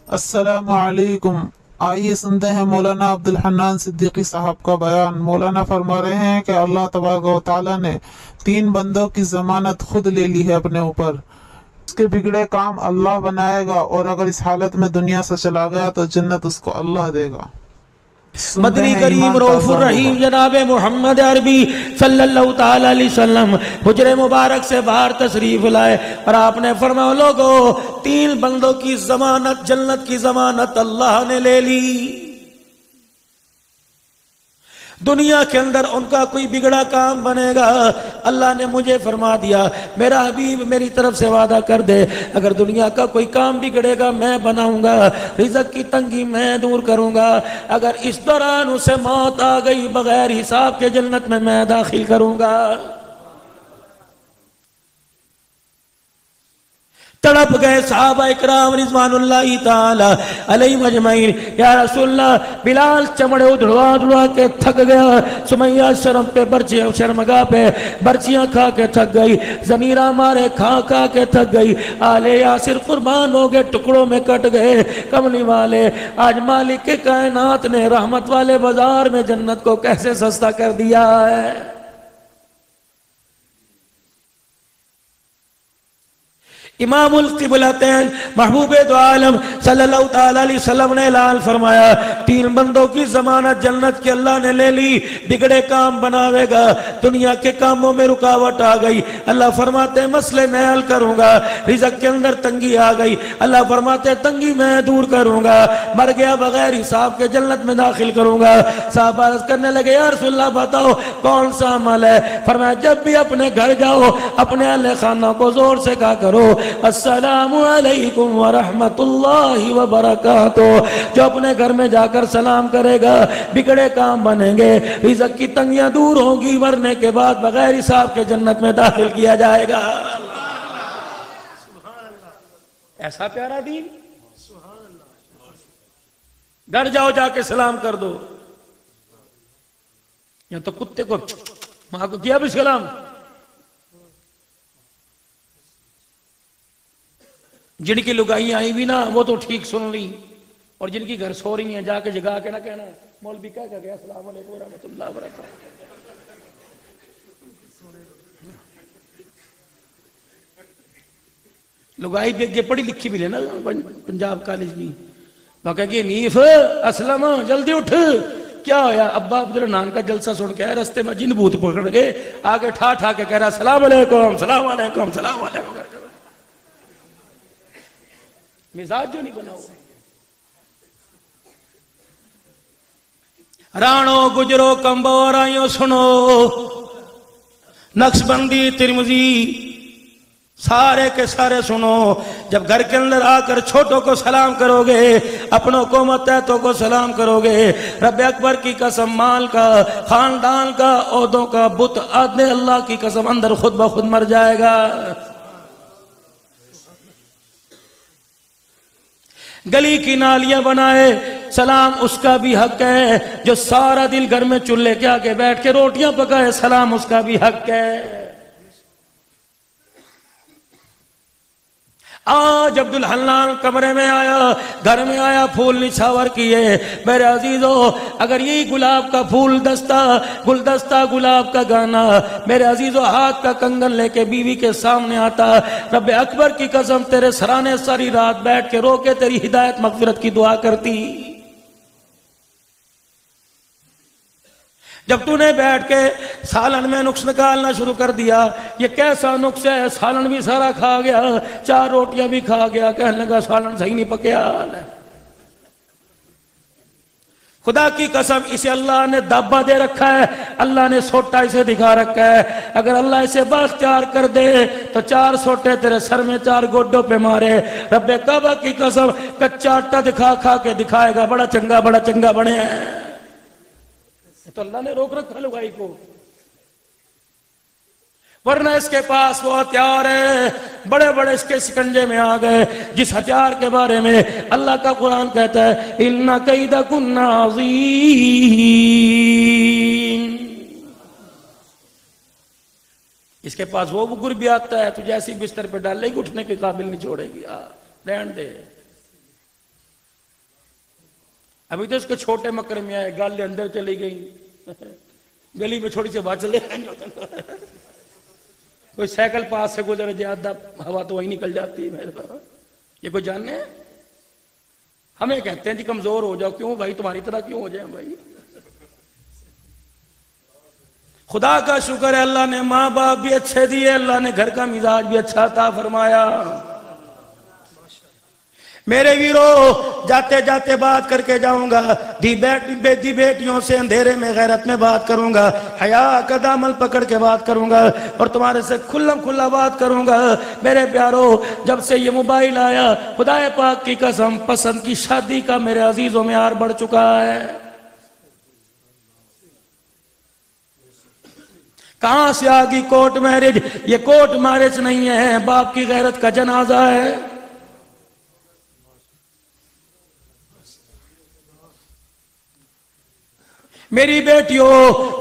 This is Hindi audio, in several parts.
अस्सलामु अलैकुम। आइए सुनते हैं मौलाना अब्दुल हन्नान सिद्दीकी साहब का बयान। मौलाना फरमा रहे हैं कि अल्लाह तबारक व तआला ने 3 बंदों की जमानत खुद ले ली है अपने ऊपर। उसके बिगड़े काम अल्लाह बनाएगा और अगर इस हालत में दुनिया से चला गया तो जन्नत उसको अल्लाह देगा। सुनते मदनी हैं करीम ईमान रऊफुर ताज़ा रहीम होगा। जनाब मोहम्मद अरबी सल्लल्लाहु ताला अलैहि वसल्लम हुजरे मुबारक से बाहर तशरीफ लाए और आपने फरमाया, लोगों 3 बंदों की जमानत, जन्नत की जमानत अल्लाह ने ले ली। दुनिया के अंदर उनका कोई बिगड़ा काम बनेगा, अल्लाह ने मुझे फरमा दिया, मेरा हबीब मेरी तरफ से वादा कर दे, अगर दुनिया का कोई काम बिगड़ेगा मैं बनाऊंगा, रिज़्क़ की तंगी मैं दूर करूंगा, अगर इस दौरान उसे मौत आ गई बगैर हिसाब के जन्नत में मैं दाखिल करूंगा। तड़प गए सहाबा इकराम रिज़वानुल्लाहि ताला अलैहिम अजमईन, या रसूलल्लाह बिलाल चमड़े उधड़वा उधड़वा के थक गया, सुमैया शर्म पे बर्चियां, शर्मगाह पे बर्चियां खा के थक गई, जमीरा मारे खा खा के थक गई, आले यासिर कुर्बान हो गए, टुकड़ों में कट गए। कमली वाले, आज मालिक के कायनात ने रहमत वाले बाजार में जन्नत को कैसे सस्ता कर दिया है। इमामुल क़िबलतैन महबूबे दो आलम सल्लल्लाहु ताला अलैहि वसल्लम ने ऐलान फरमाया, 3 बंदों की जमानत जन्नत की अल्लाह ने ले ली। बिगड़े काम बनावेगा, दुनिया के कामों में रुकावट आ गई, अल्लाह फरमाते मसले मैं हल करूंगा। रिज़्क़ के अंदर तंगी आ गई, अल्लाह फरमाते तंगी मैं दूर करूंगा। मर गया बगैर हिसाब के जन्नत में दाखिल करूंगा। साहब अर्ज़ करने लगे, या रसूलल्लाह बताओ कौन सा अमल है। फरमाया, जब भी अपने घर जाओ अपने अहले खाना को जोर से कहा करो, अस्सलामु अलैकुम व रहमतुल्लाहि व बरकातुहू। जो अपने घर में जाकर सलाम करेगा बिगड़े काम बनेंगे, रिज़्क़ की तंगियां दूर होगी, मरने के बाद बगैर हिसाब के जन्नत में दाखिल किया जाएगा। ऐसा प्यारा दीन, घर जाओ जाके सलाम कर दो। या तो कुत्ते को मां को किया भी सलाम, जिनकी लुगाई आई भी ना वो तो ठीक सुन ली, और जिनकी घर सो रही हैं जाके जगा के ना कहना मौलवी क्या कह गया अस्सलाम वालेकुम रहमतुल्लाह व बरकातहू। लुगाई भी पढ़ी लिखी भी लेना पंजाब कॉलेज की, कहेगी नीफ असलम जल्दी उठ, क्या होया। अब्बा अब्दुल नान का जलसा सुन के रास्ते में जिन भूत पकड़ गए, आगे ठा ठा के कह रहा सलाम वालेकुम सलाम वालेकुम सलाम वालेकुम। मिजाज जो नहीं बना हुआ। राणो गुजरो कंबो राइयो सुनो, नक्शबंदी तिरमिजी सारे के सारे सुनो। जब घर के अंदर आकर छोटों को सलाम करोगे, अपनों को मतहतों को सलाम करोगे, रब अकबर की कसम, माल का, खानदान का, ओहदों का बुत आदने अल्लाह की कसम अंदर खुद ब खुद मर जाएगा। गली की नालियां बनाए, सलाम उसका भी हक है। जो सारा दिन घर में चूल्हे के आगे बैठ के रोटियां पकाए, सलाम उसका भी हक है। आज अब्दुल हन्नान कमरे में आया, घर में आया, फूल निछावर किए। मेरे अजीजों, अगर यही गुलाब का फूल दस्ता, गुलदस्ता गुलाब का गाना, मेरे अजीजों हाथ का कंगन लेके बीवी के सामने आता, रब अकबर की कसम तेरे सराने सारी रात बैठ के रो के तेरी हिदायत मगफिरत की दुआ करती। जब तूने बैठ के सालन में नुक्स निकालना शुरू कर दिया, ये कैसा नुक्स है, सालन भी सारा खा गया, 4 रोटियां भी खा गया, कहने लगा सालन सही नहीं पकया। खुदा की कसम इसे अल्लाह ने दाबा दे रखा है, अल्लाह ने सोटा इसे दिखा रखा है। अगर अल्लाह इसे बाख्तियार कर दे तो 4 सोटे तेरे सर में 4 गोड्डों पे मारे। रब्बे काबा की कसम कच्चा आटा दिखा खा के दिखाएगा बड़ा चंगा बने। तो अल्लाह ने रोक रखा लुगाई को, वरना इसके पास वो हथियार है, बड़े बड़े इसके शिकंजे में आ गए। जिस हथियार के बारे में अल्लाह का कुरान कहता है इन्ना कैदकुन्ना अज़ीम, इसके पास वो गुर भी आता है, तुझे ऐसी बिस्तर पे डालेगी उठने के काबिल नहीं छोड़ेगी। रहने दे। अभी तो उसके छोटे मकर में आए, गाल अंदर चली गई, गली में छोटी सी बात चले, कोई साइकिल पास से गुजर ज्यादा हवा तो वही निकल जाती है मेरे पास। ये कोई जानने हैं? हमें कहते हैं जी कमजोर हो जाओ। क्यों भाई, तुम्हारी तरह क्यों हो जाए भाई? खुदा का शुक्र है अल्लाह ने माँ बाप भी अच्छे दिए, अल्लाह ने घर का मिजाज भी अच्छा था फरमाया। मेरे वीरो, जाते जाते बात करके जाऊंगा, दी बेटियों से अंधेरे में गैरत में बात करूंगा, हया का दामन पकड़ के बात करूंगा और तुम्हारे से खुल्लम खुल्ला बात करूंगा। मेरे प्यारो, जब से ये मोबाइल आया, खुदाए पाक की कसम, पसंद की शादी का मेरे अजीजों में आर बढ़ चुका है। कहां से आ गई कोर्ट मैरिज? ये कोर्ट मैरिज नहीं है, बाप की गैरत का जनाजा है। मेरी बेटियों,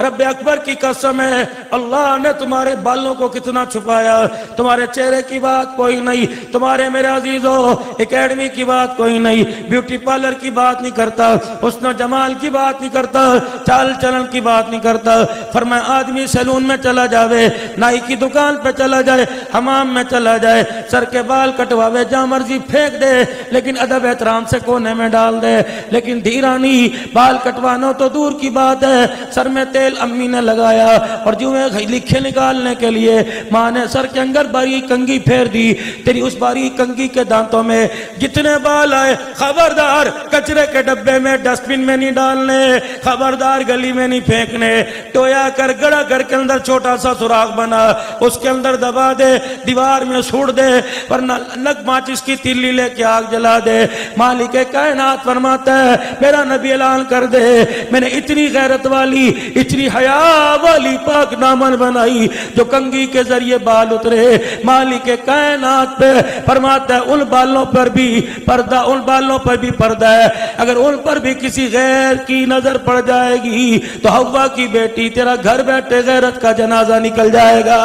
रब अकबर की कसम है, अल्लाह ने तुम्हारे बालों को कितना छुपाया। तुम्हारे चेहरे की बात कोई नहीं, तुम्हारे मेरे अजीजों एकेडमी की बात कोई नहीं, ब्यूटी पार्लर की बात नहीं करता, हुस्न जमाल की बात नहीं करता, चाल चलन की बात नहीं करता। फरमाया आदमी सैलून में चला जावे, नाई की दुकान पे चला जाए, हमाम में चला जाए, सर के बाल कटवावे, जहां मर्जी फेंक दे, लेकिन अदब एहतराम से कोने में डाल दे। लेकिन धीरानी, बाल कटवाना तो दूर की बात है, सर में तेल अम्मी ने लगाया और जुए लिखे निकालने के लिए माँ ने सर के अंदर बारीक कंघी फेर दी। तेरी उस बारीक कंघी के दांतों में जितने बाल आए, खबरदार कचरे के डब्बे में, डस्टबिन में नहीं डालने, खबरदार गली में नहीं फेंकने। टोया कर गड़ा, घर के अंदर छोटा सा सुराख बना, उसके अंदर दबा दे, दीवार में सूड़ दे, वरना नग माचिस की तिल्ली लेके आग जला दे। मालिक कायनात फरमाता है, मेरा नबी ऐलान कर दे, मैंने इतनी गैरत वाली, इतनी हया वाली पाक दामन बनाई जो कंघी के जरिए बाल उतरे। मालिक कायनात पे फरमाता है, उन बालों पर भी पर्दा, उन बालों पर भी पर्दा है। अगर उन पर भी किसी गैर की नजर पड़ जाएगी तो हव्वा की बेटी, तेरा घर बैठे गैरत का जनाजा निकल जाएगा।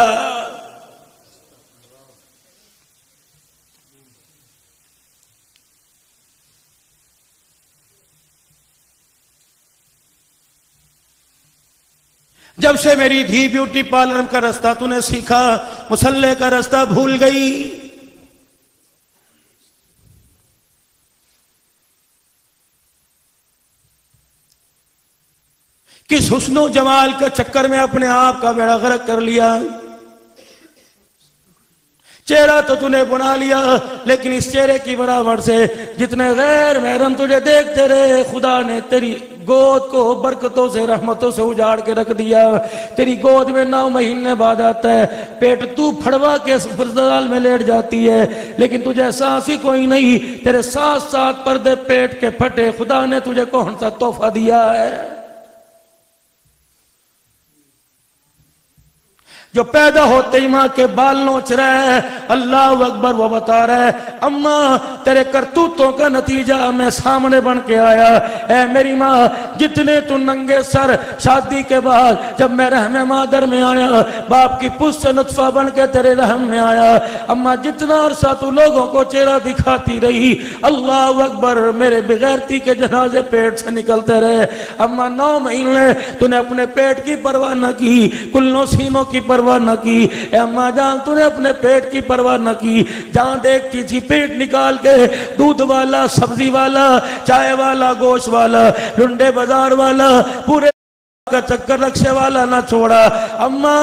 जब से मेरी धी ब्यूटी पार्लर का रास्ता तूने सीखा, मुसल्ले का रास्ता भूल गई। किस हुस्नो जमाल के चक्कर में अपने आप का बेड़ा गर्क कर लिया। चेहरा तो तूने बना लिया, लेकिन इस चेहरे की बराबर से जितने गैर महरम तुझे देखते रहे, खुदा ने तेरी गोद को बरकतों से, रहमतों से उजाड़ के रख दिया। तेरी गोद में 9 महीने बाद आता है पेट, तू फड़वा के अस्पताल में लेट जाती है, लेकिन तुझे एहसास ही कोई नहीं। तेरे साथ साथ पर्दे पेट के फटे, खुदा ने तुझे कौन सा तोहफा दिया है? जो पैदा होते ही माँ के बाल नोच रहा है, अल्लाह अकबर, वो बता रहा है, अम्मा तेरे करतूतों का नतीजा मैं सामने बन के आया। ऐ मेरी माँ, जितने तू नंगे सर शादी के बाद जब मैं रहम मादर में आया, बाप की पुष्ट से नुत्फा बन के तेरे रहम में आया, अम्मा जितना अरसा तू लोगों को चेहरा दिखाती रही, अल्लाह अकबर, मेरे बेगैरती के जनाजे पेट से निकलते रहे। अम्मा 9 महीने तूने अपने पेट की परवाह न की, कुल्लों सीनों की परवाह न की। अम्मा जान, तूने अपने पेट की परवाह न की। जहां देखती थी पेट निकाल के दूध वाला, सब्जी वाला, चाय वाला, गोश्त वाला, लुंडे बाजार वाला, पूरे का चक्कर रक्षे वाला ना छोड़ा। अम्मा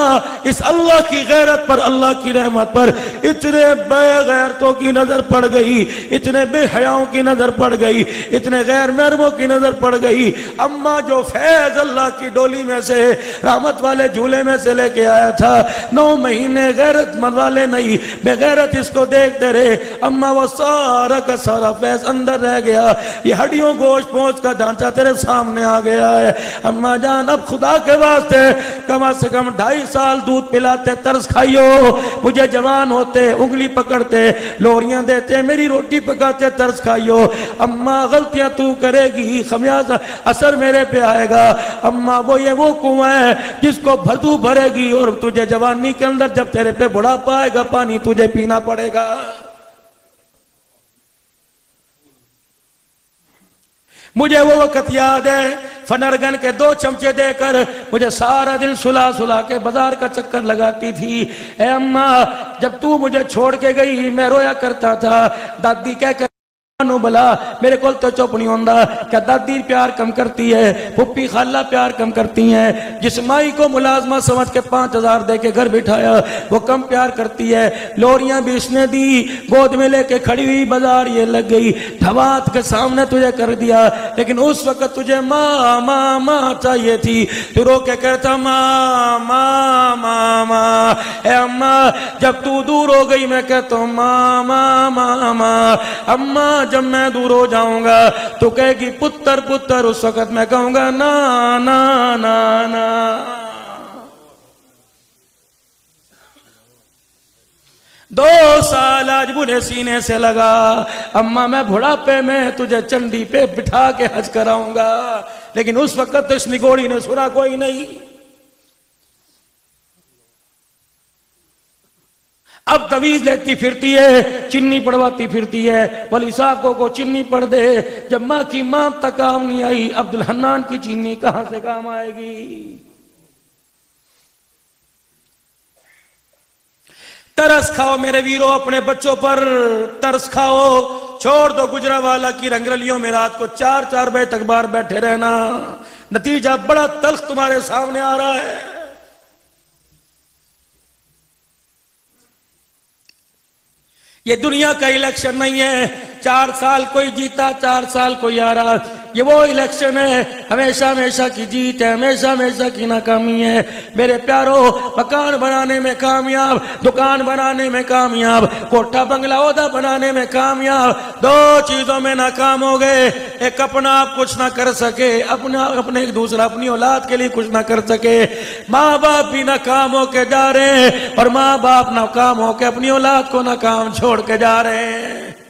इस अल्लाह की गैरत पर, अल्लाह की रहमत पर इतने बेगैरतों की नजर पड़ गई, इतने बेहयाओं की नजर पड़ गई, इतने गैर महरमों की नजर पड़ गई। अम्मा जो फैज अल्लाह की डोली में से, रहमत वाले झूले में से लेके आया था, 9 महीने गैरत मन वाले नहीं, बेगैरत इसको देखते रहे। अम्मा वो सारा का सारा फैज अंदर रह गया, ये हड्डियों गोश्त पोंछ का ढांचा तेरे सामने आ गया है। अम्मा जान, अब खुदा के वास्ते कम से कम 2.5 साल दूध पिलाते, तरस खाइयो। मुझे जवान होते उंगली पकड़ते, लोरियां देते, मेरी रोटी पकाते, तरस खाइयो। अम्मा गलतियां तू करेगी, खमियाजा असर मेरे पे आएगा। अम्मा वो कुआं है जिसको तू भरेगी, और तुझे जवानी के अंदर जब तेरे पे बुढ़ापा आएगा, पानी तुझे पीना पड़ेगा। मुझे वो वक्त याद है, फनरगन के 2 चमचे देकर मुझे सारा दिन सुला सुला के बाजार का चक्कर लगाती थी। ए अम्मा, जब तू मुझे छोड़ के गई मैं रोया करता था। दादी कह कर बला मेरे को तो चुप नहीं होता। क्या दादी प्यार कम करती है, पुप्पी खाला प्यार कम करती है। जिस माई को मुलाजमा समझ के 5000 दे के घर बिठाया वो कम प्यार करती है। लोरियां भी इसने दी, गोद में लेके खड़ी हुई, बाजार ये लग गई, धवात के सामने तुझे कर दिया। लेकिन उस वक्त तुझे माँ माँ माँ चाहिए थी। तू रो के कहता माँ माँ माँ माँ। ए अम्मा, जब तू दूर हो गई मैं कहता हूँ माँ माँ माँ माँ। अम्मा, जब मैं दूर हो जाऊंगा तो कहेगी पुत्र पुत्र, उस वक्त मैं कहूंगा ना ना ना ना। दो साल आज बुरे सीने से लगा। अम्मा, मैं बुढ़ापे में तुझे चंडी पे बिठा के हज कराऊंगा। लेकिन उस वक्त तो इस निगोड़ी ने सुना कोई नहीं। अब तवीज लेती फिरती है, चिन्नी पड़वाती फिरती है। वली साहब को चिन्नी पड़ दे। जब माँ की माँ तक काम नहीं आई, अब्दुल हन्नान की चिन्नी कहां से काम आएगी। तरस खाओ मेरे वीरों अपने बच्चों पर, तरस खाओ। छोड़ दो गुजरावाला की रंगरलियों में रात को 4-4 बजे तक बाहर बैठे रहना। नतीजा बड़ा तल्ख तुम्हारे सामने आ रहा है। ये दुनिया का इलेक्शन नहीं है, 4 साल कोई जीता 4 साल कोई हारा। ये वो इलेक्शन है, हमेशा हमेशा की जीत है, हमेशा हमेशा की नाकामी है। मेरे प्यारो, मकान बनाने में कामयाब, दुकान बनाने में कामयाब, कोठा बंगला ओहदा बनाने में कामयाब। 2 चीजों में नाकाम हो गए। एक अपना आप कुछ ना कर सके, अपने दूसरा अपनी औलाद के लिए कुछ ना कर सके। माँ बाप भी नाकाम होके जा रहे हैं और माँ बाप नाकाम होके अपनी औलाद को नाकाम छोड़ के जा रहे हैं।